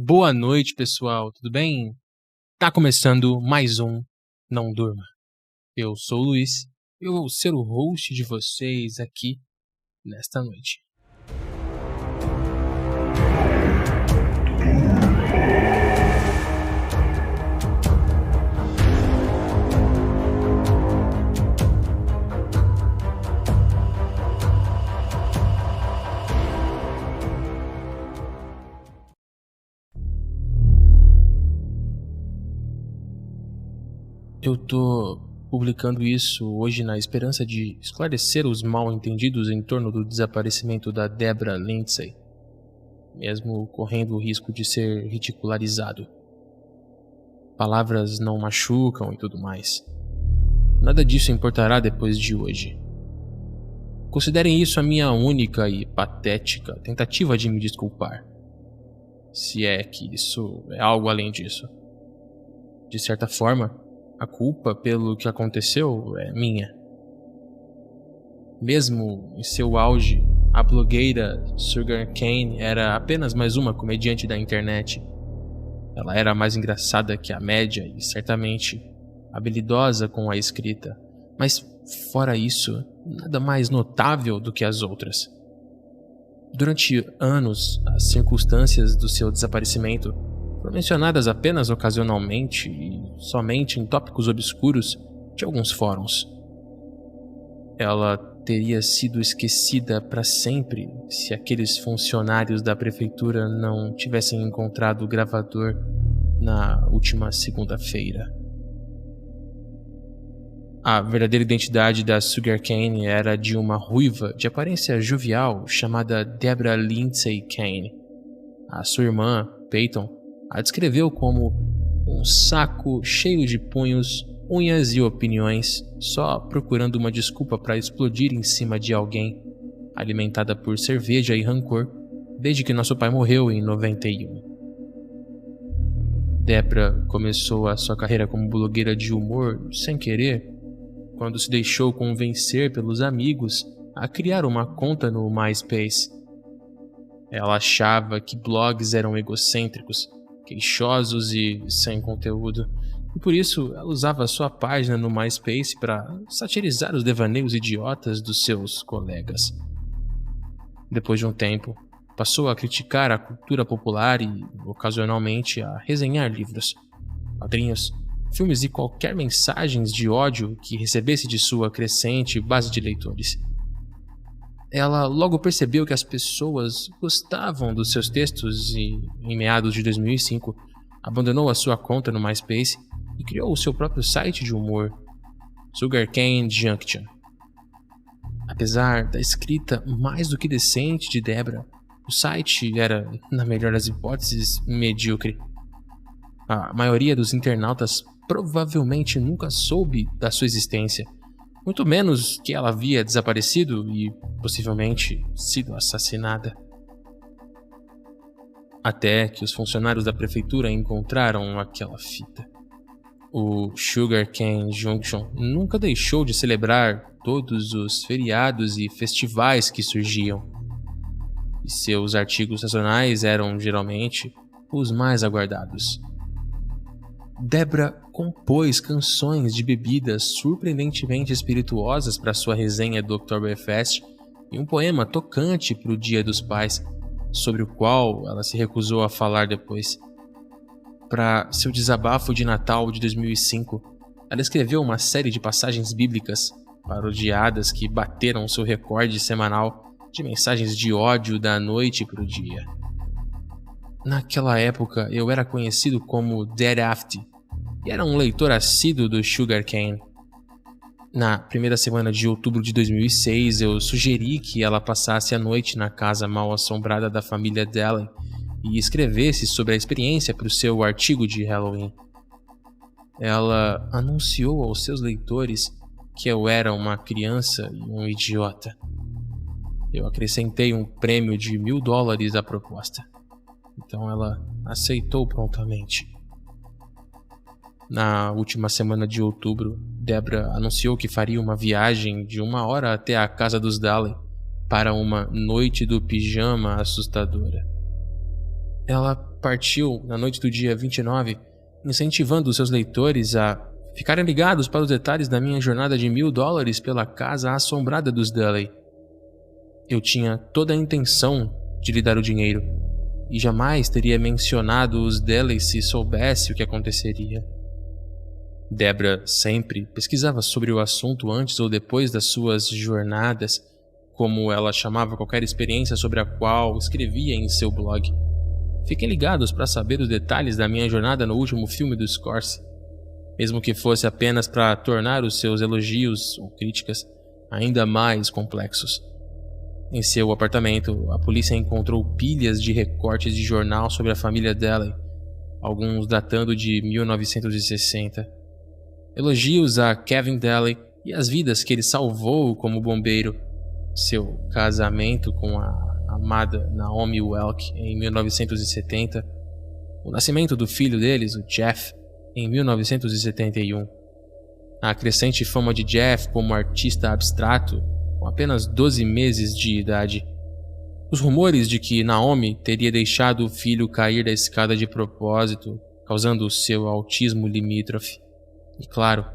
Boa noite, pessoal, tudo bem? Tá começando mais um Não Durma. Eu sou o Luiz e eu vou ser o host de vocês aqui nesta noite. Eu tô publicando isso hoje na esperança de esclarecer os mal-entendidos em torno do desaparecimento da Deborah Lindsay, mesmo correndo o risco de ser ridicularizado. Palavras não machucam e tudo mais. Nada disso importará depois de hoje. Considerem isso a minha única e patética tentativa de me desculpar. Se é que isso é algo além disso. De certa forma, a culpa pelo que aconteceu é minha. Mesmo em seu auge, a blogueira Sugarcane era apenas mais uma comediante da internet. Ela era mais engraçada que a média e certamente habilidosa com a escrita, mas fora isso, nada mais notável do que as outras. Durante anos, as circunstâncias do seu desaparecimento foram mencionadas apenas ocasionalmente e somente em tópicos obscuros de alguns fóruns. Ela teria sido esquecida para sempre se aqueles funcionários da prefeitura não tivessem encontrado o gravador na última segunda-feira. A verdadeira identidade da Sugarcane era de uma ruiva de aparência jovial chamada Deborah Lindsay Kane. A sua irmã, Peyton, a descreveu como um saco cheio de punhos, unhas e opiniões, só procurando uma desculpa para explodir em cima de alguém, alimentada por cerveja e rancor, desde que nosso pai morreu em 91. Deborah começou a sua carreira como blogueira de humor sem querer, quando se deixou convencer pelos amigos a criar uma conta no MySpace. Ela achava que blogs eram egocêntricos, queixosos e sem conteúdo, e por isso ela usava sua página no MySpace para satirizar os devaneios idiotas dos seus colegas. Depois de um tempo, passou a criticar a cultura popular e, ocasionalmente, a resenhar livros, quadrinhos, filmes e qualquer mensagens de ódio que recebesse de sua crescente base de leitores. Ela logo percebeu que as pessoas gostavam dos seus textos e, em meados de 2005, abandonou a sua conta no MySpace e criou o seu próprio site de humor, Sugarcane Junction. Apesar da escrita mais do que decente de Deborah, o site era, na melhor das hipóteses, medíocre. A maioria dos internautas provavelmente nunca soube da sua existência, muito menos que ela havia desaparecido e, possivelmente, sido assassinada. Até que os funcionários da prefeitura encontraram aquela fita. O Sugarcane Junction nunca deixou de celebrar todos os feriados e festivais que surgiam. E seus artigos sazonais eram, geralmente, os mais aguardados. Deborah compôs canções de bebidas surpreendentemente espirituosas para sua resenha do Oktoberfest e um poema tocante para o Dia dos Pais, sobre o qual ela se recusou a falar depois. Para seu desabafo de Natal de 2005, ela escreveu uma série de passagens bíblicas parodiadas que bateram seu recorde semanal de mensagens de ódio da noite para o dia. Naquela época, eu era conhecido como Dead After e era um leitor assíduo do Sugarcane. Na primeira semana de outubro de 2006, eu sugeri que ela passasse a noite na casa mal-assombrada da família Dellen e escrevesse sobre a experiência para o seu artigo de Halloween. Ela anunciou aos seus leitores que eu era uma criança e um idiota. Eu acrescentei um prêmio de $1.000 à proposta. Então ela aceitou prontamente. Na última semana de outubro, Deborah anunciou que faria uma viagem de 1 hora até a casa dos Dalley para uma noite do pijama assustadora. Ela partiu na noite do dia 29, incentivando seus leitores a ficarem ligados para os detalhes da minha jornada de $1.000 pela casa assombrada dos Dudley. Eu tinha toda a intenção de lhe dar o dinheiro, e jamais teria mencionado os Dudley se soubesse o que aconteceria. Debra sempre pesquisava sobre o assunto antes ou depois das suas jornadas, como ela chamava qualquer experiência sobre a qual escrevia em seu blog. Fiquem ligados para saber os detalhes da minha jornada no último filme do Scorsese, mesmo que fosse apenas para tornar os seus elogios ou críticas ainda mais complexos. Em seu apartamento, a polícia encontrou pilhas de recortes de jornal sobre a família Dudley, alguns datando de 1960. Elogios a Kevin Dudley e as vidas que ele salvou como bombeiro, seu casamento com a amada Naomi Welk em 1970, o nascimento do filho deles, o Jeff, em 1971, a crescente fama de Jeff como artista abstrato com apenas 12 meses de idade, os rumores de que Naomi teria deixado o filho cair da escada de propósito, causando seu autismo limítrofe, e claro,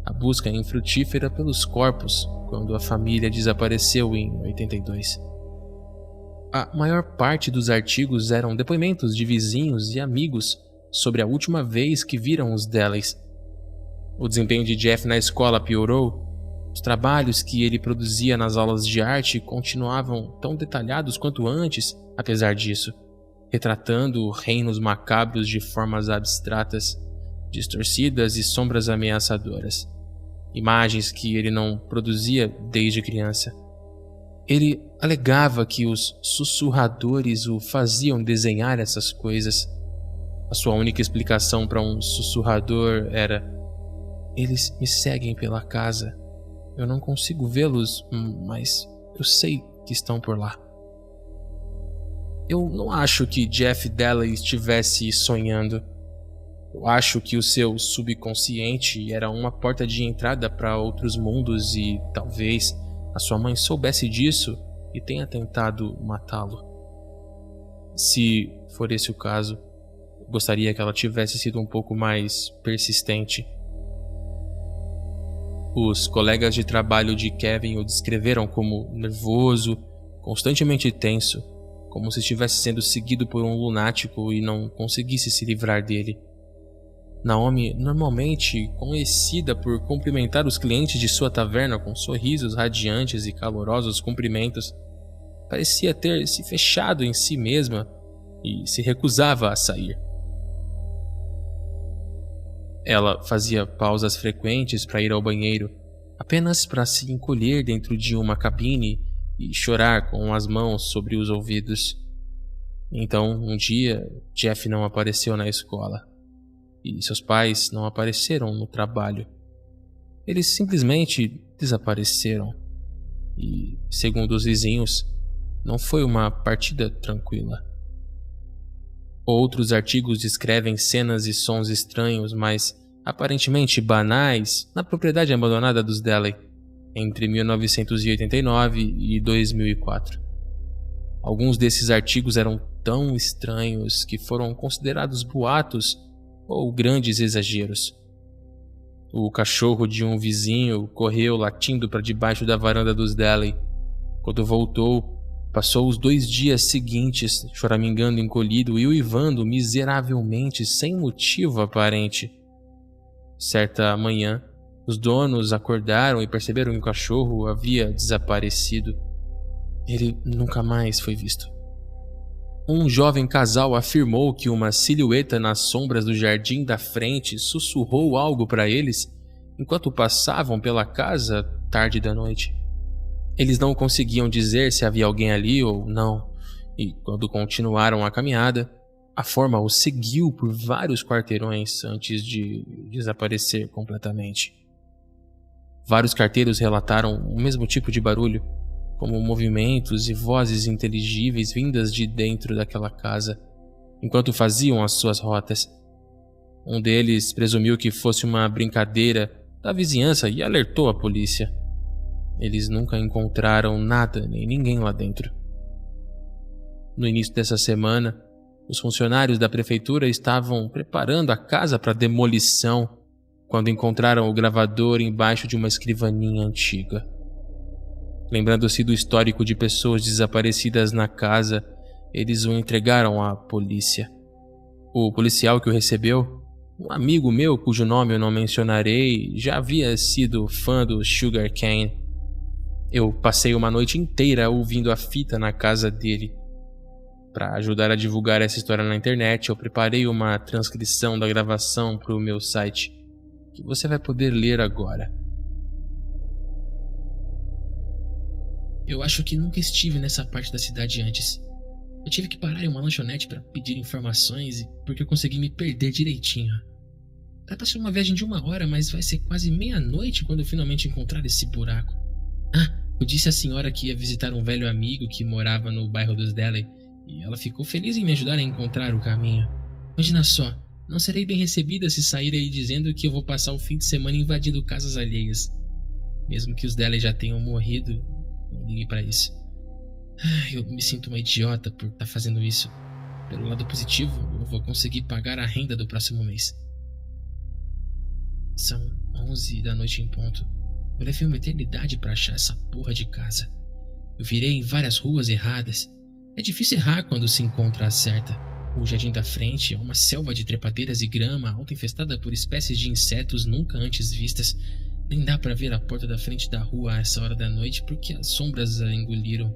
a busca infrutífera pelos corpos quando a família desapareceu em 82. A maior parte dos artigos eram depoimentos de vizinhos e amigos sobre a última vez que viram os Dudleys. O desempenho de Jeff na escola piorou. Os trabalhos que ele produzia nas aulas de arte continuavam tão detalhados quanto antes, apesar disso, retratando reinos macabros de formas abstratas, distorcidas e sombras ameaçadoras. Imagens que ele não produzia desde criança. Ele alegava que os sussurradores o faziam desenhar essas coisas. A sua única explicação para um sussurrador era: eles me seguem pela casa. Eu não consigo vê-los, mas eu sei que estão por lá. Eu não acho que Jeff Dudley estivesse sonhando. Eu acho que o seu subconsciente era uma porta de entrada para outros mundos e talvez a sua mãe soubesse disso e tenha tentado matá-lo. Se for esse o caso, eu gostaria que ela tivesse sido um pouco mais persistente. Os colegas de trabalho de Kevin o descreveram como nervoso, constantemente tenso, como se estivesse sendo seguido por um lunático e não conseguisse se livrar dele. Naomi, normalmente conhecida por cumprimentar os clientes de sua taverna com sorrisos radiantes e calorosos cumprimentos, parecia ter se fechado em si mesma e se recusava a sair. Ela fazia pausas frequentes para ir ao banheiro, apenas para se encolher dentro de uma cabine e chorar com as mãos sobre os ouvidos. Então, um dia, Jeff não apareceu na escola. E seus pais não apareceram no trabalho. Eles simplesmente desapareceram. E, segundo os vizinhos, não foi uma partida tranquila. Outros artigos descrevem cenas e sons estranhos, mas aparentemente banais, na propriedade abandonada dos Dudley, entre 1989 e 2004. Alguns desses artigos eram tão estranhos que foram considerados boatos ou grandes exageros. O cachorro de um vizinho correu latindo para debaixo da varanda dos Dudley. Quando voltou, passou os 2 dias seguintes choramingando encolhido e uivando miseravelmente sem motivo aparente. Certa manhã, os donos acordaram e perceberam que o cachorro havia desaparecido. Ele nunca mais foi visto. Um jovem casal afirmou que uma silhueta nas sombras do jardim da frente sussurrou algo para eles enquanto passavam pela casa tarde da noite. Eles não conseguiam dizer se havia alguém ali ou não, e quando continuaram a caminhada, a forma os seguiu por vários quarteirões antes de desaparecer completamente. Vários carteiros relataram o mesmo tipo de barulho, como movimentos e vozes inteligíveis vindas de dentro daquela casa, enquanto faziam as suas rotas. Um deles presumiu que fosse uma brincadeira da vizinhança e alertou a polícia. Eles nunca encontraram nada nem ninguém lá dentro. No início dessa semana, Os funcionários da prefeitura estavam preparando a casa para demolição quando encontraram o gravador embaixo de uma escrivaninha antiga. Lembrando-se do histórico de pessoas desaparecidas na casa, eles o entregaram à polícia. O policial que o recebeu, um amigo meu cujo nome eu não mencionarei, já havia sido fã do Sugar Cane. Eu passei uma noite inteira ouvindo a fita na casa dele. Para ajudar a divulgar essa história na internet, eu preparei uma transcrição da gravação para o meu site, que você vai poder ler agora. Eu acho que nunca estive nessa parte da cidade antes. Eu tive que parar em uma lanchonete para pedir informações porque eu consegui me perder direitinho. Era pra ser uma viagem de 1 hora, mas vai ser quase meia-noite quando eu finalmente encontrar esse buraco. Eu disse à senhora que ia visitar um velho amigo que morava no bairro dos Deley e ela ficou feliz em me ajudar a encontrar o caminho. Imagina só, não serei bem recebida se sair aí dizendo que eu vou passar o fim de semana invadindo casas alheias. Mesmo que os Deley já tenham morrido, não liguei pra isso. Eu me sinto uma idiota por estar fazendo isso. Pelo lado positivo, eu vou conseguir pagar a renda do próximo mês. São 11 da noite em ponto. Eu levei uma eternidade pra achar essa porra de casa. Eu virei em várias ruas erradas. É difícil errar quando se encontra a certa. O jardim da frente é uma selva de trepadeiras e grama alta infestada por espécies de insetos nunca antes vistas. Nem dá pra ver a porta da frente da rua a essa hora da noite porque as sombras a engoliram.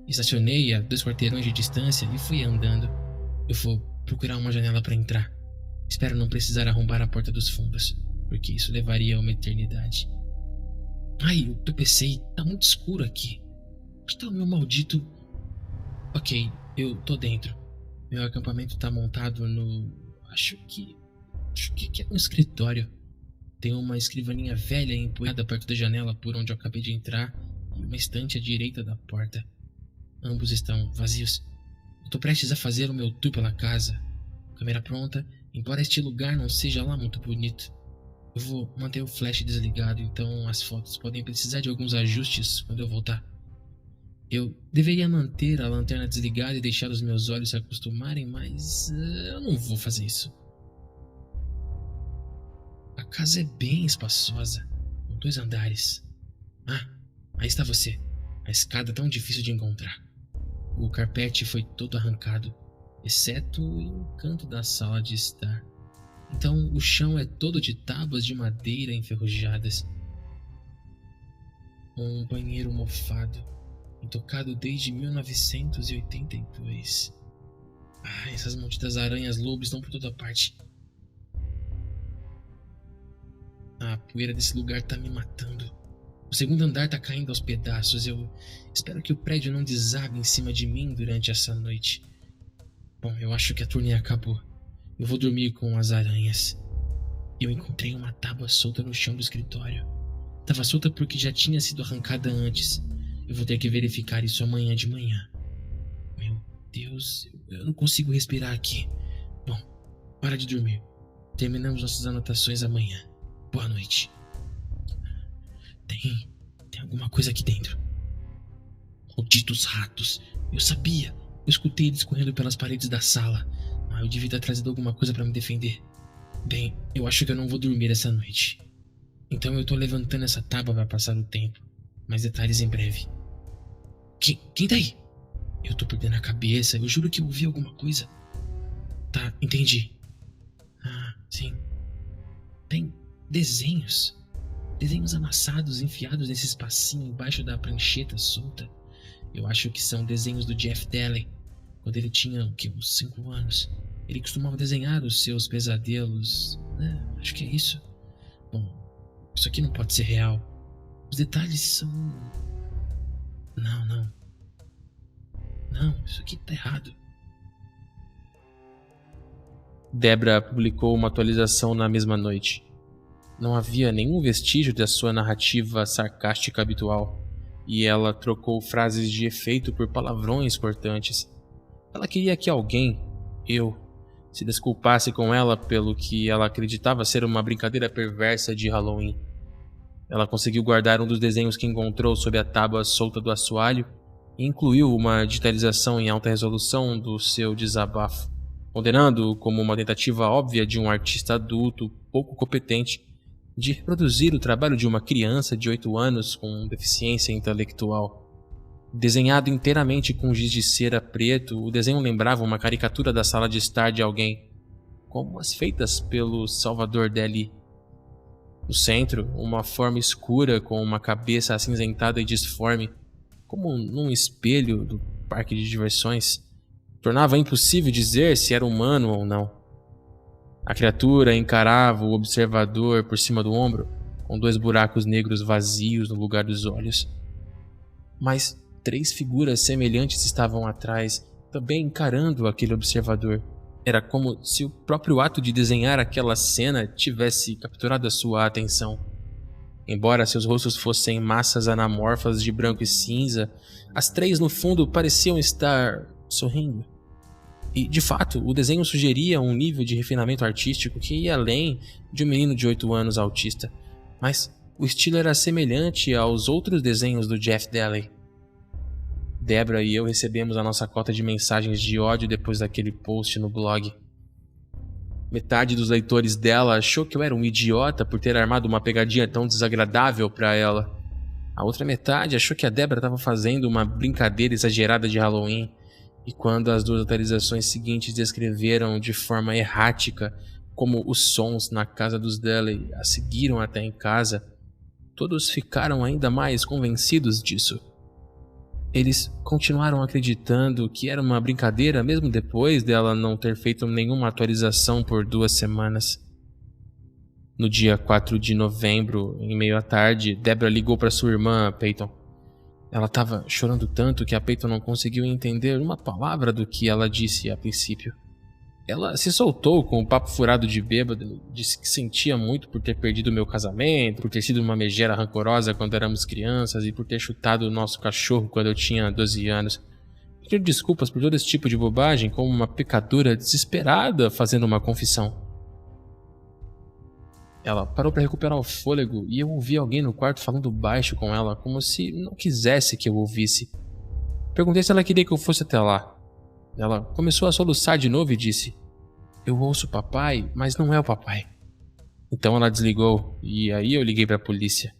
Estacionei a 2 quarteirões de distância e fui andando. Eu vou procurar uma janela para entrar. Espero não precisar arrombar a porta dos fundos, porque isso levaria a uma eternidade. Ai, eu tropecei. Tá muito escuro aqui. Onde está o meu maldito... Ok, eu tô dentro. Meu acampamento tá montado no... Acho que é um escritório. Tem uma escrivaninha velha empoeirada perto da janela por onde eu acabei de entrar e uma estante à direita da porta. Ambos estão vazios. Eu tô prestes a fazer o meu tour pela casa. Câmera pronta, embora este lugar não seja lá muito bonito. Eu vou manter o flash desligado, então as fotos podem precisar de alguns ajustes quando eu voltar. Eu deveria manter a lanterna desligada e deixar os meus olhos se acostumarem, mas eu não vou fazer isso. A casa é bem espaçosa, com 2 andares. Aí está você. A escada tão difícil de encontrar. O carpete foi todo arrancado, exceto em um canto da sala de estar. Então o chão é todo de tábuas de madeira enferrujadas. Um banheiro mofado, intocado desde 1982. Essas malditas aranhas lobo estão por toda parte. A poeira desse lugar tá me matando. O segundo andar tá caindo aos pedaços. Eu espero que o prédio não desabe em cima de mim durante essa noite. Bom, eu acho que a turnê acabou. Eu vou dormir com as aranhas. Eu encontrei uma tábua solta no chão do escritório. Tava solta porque já tinha sido arrancada antes. Eu vou ter que verificar isso amanhã de manhã. Meu Deus, eu não consigo respirar aqui. Bom, para de dormir. Terminamos nossas anotações amanhã. Boa noite. Tem alguma coisa aqui dentro. Malditos ratos. Eu sabia. Eu escutei eles correndo pelas paredes da sala. Eu devia ter trazido alguma coisa para me defender. Bem, eu acho que eu não vou dormir essa noite. Então eu tô levantando essa tábua para passar o tempo. Mais detalhes em breve. Quem tá aí? Eu tô perdendo a cabeça. Eu juro que eu ouvi alguma coisa. Tá, entendi. Sim. Tem desenhos. Desenhos amassados enfiados nesse espacinho embaixo da prancheta solta. Eu acho que são desenhos do Jeff Deley. Quando ele tinha, uns 5 anos. Ele costumava desenhar os seus pesadelos. Acho que é isso. Bom, isso aqui não pode ser real. Os detalhes são... Não, isso aqui tá errado. Debra publicou uma atualização na mesma noite. Não havia nenhum vestígio da sua narrativa sarcástica habitual, e ela trocou frases de efeito por palavrões cortantes. Ela queria que alguém, eu, se desculpasse com ela pelo que ela acreditava ser uma brincadeira perversa de Halloween. Ela conseguiu guardar um dos desenhos que encontrou sob a tábua solta do assoalho e incluiu uma digitalização em alta resolução do seu desabafo, condenando-o como uma tentativa óbvia de um artista adulto pouco competente de reproduzir o trabalho de uma criança de 8 anos com deficiência intelectual. Desenhado inteiramente com giz de cera preto, o desenho lembrava uma caricatura da sala de estar de alguém, como as feitas pelo Salvador Dalí. No centro, uma forma escura com uma cabeça acinzentada e disforme, como num espelho do parque de diversões, tornava impossível dizer se era humano ou não. A criatura encarava o observador por cima do ombro, com 2 buracos negros vazios no lugar dos olhos. Mas 3 figuras semelhantes estavam atrás, também encarando aquele observador. Era como se o próprio ato de desenhar aquela cena tivesse capturado a sua atenção. Embora seus rostos fossem massas anamorfas de branco e cinza, as 3 no fundo pareciam estar sorrindo. E, de fato, o desenho sugeria um nível de refinamento artístico que ia além de um menino de 8 anos autista, mas o estilo era semelhante aos outros desenhos do Jeff Daley. Debra e eu recebemos a nossa cota de mensagens de ódio depois daquele post no blog. Metade dos leitores dela achou que eu era um idiota por ter armado uma pegadinha tão desagradável para ela. A outra metade achou que a Debra estava fazendo uma brincadeira exagerada de Halloween. E quando as 2 atualizações seguintes descreveram de forma errática como os sons na casa dos Daley a seguiram até em casa, todos ficaram ainda mais convencidos disso. Eles continuaram acreditando que era uma brincadeira mesmo depois dela não ter feito nenhuma atualização por 2 semanas. No dia 4 de novembro, em meio à tarde, Debra ligou para sua irmã, Peyton. Ela estava chorando tanto que a Peyton não conseguiu entender uma palavra do que ela disse a princípio. Ela se soltou com um papo furado de bêbado, disse que sentia muito por ter perdido meu casamento, por ter sido uma megera rancorosa quando éramos crianças e por ter chutado o nosso cachorro quando eu tinha 12 anos. Pediu desculpas por todo esse tipo de bobagem, como uma pecadora desesperada fazendo uma confissão. Ela parou para recuperar o fôlego e eu ouvi alguém no quarto falando baixo com ela, como se não quisesse que eu ouvisse. Perguntei se ela queria que eu fosse até lá. Ela começou a soluçar de novo e disse: "Eu ouço o papai, mas não é o papai." Então ela desligou e aí eu liguei para a polícia.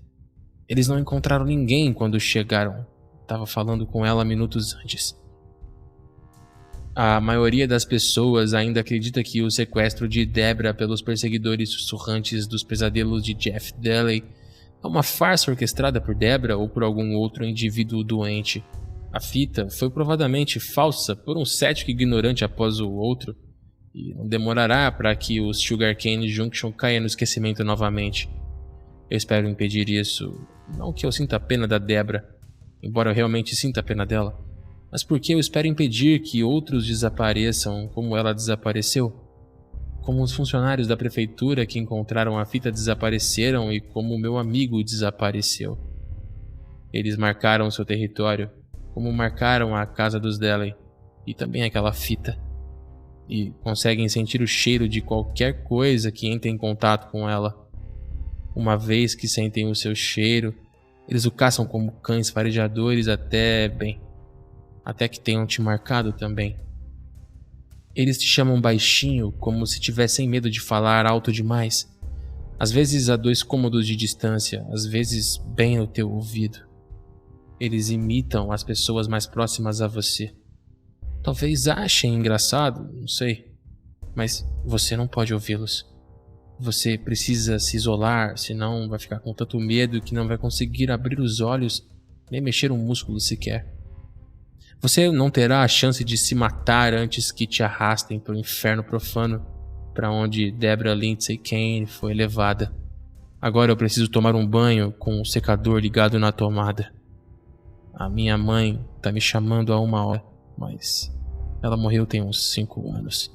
Eles não encontraram ninguém quando chegaram. Estava falando com ela minutos antes. A maioria das pessoas ainda acredita que o sequestro de Debra pelos perseguidores sussurrantes dos pesadelos de Jeff Daley é uma farsa orquestrada por Debra ou por algum outro indivíduo doente. A fita foi provadamente falsa por um cético ignorante após o outro, e não demorará para que o Sugarcane Junction caia no esquecimento novamente. Eu espero impedir isso, não que eu sinta pena da Debra, embora eu realmente sinta pena dela, mas porque eu espero impedir que outros desapareçam como ela desapareceu. Como os funcionários da prefeitura que encontraram a fita desapareceram e como o meu amigo desapareceu. Eles marcaram seu território, como marcaram a casa dos Daley, e também aquela fita. E conseguem sentir o cheiro de qualquer coisa que entre em contato com ela. Uma vez que sentem o seu cheiro, eles o caçam como cães farejadores até que tenham te marcado também. Eles te chamam baixinho, como se tivessem medo de falar alto demais. Às vezes a 2 cômodos de distância, às vezes bem no teu ouvido. Eles imitam as pessoas mais próximas a você. Talvez achem engraçado, não sei, mas você não pode ouvi-los. Você precisa se isolar, senão vai ficar com tanto medo que não vai conseguir abrir os olhos nem mexer um músculo sequer. Você não terá a chance de se matar antes que te arrastem para o inferno profano, para onde Debra Lindsay Kane foi levada. Agora eu preciso tomar um banho com o secador ligado na tomada. A minha mãe tá me chamando há 1 hora, mas ela morreu tem uns 5 anos.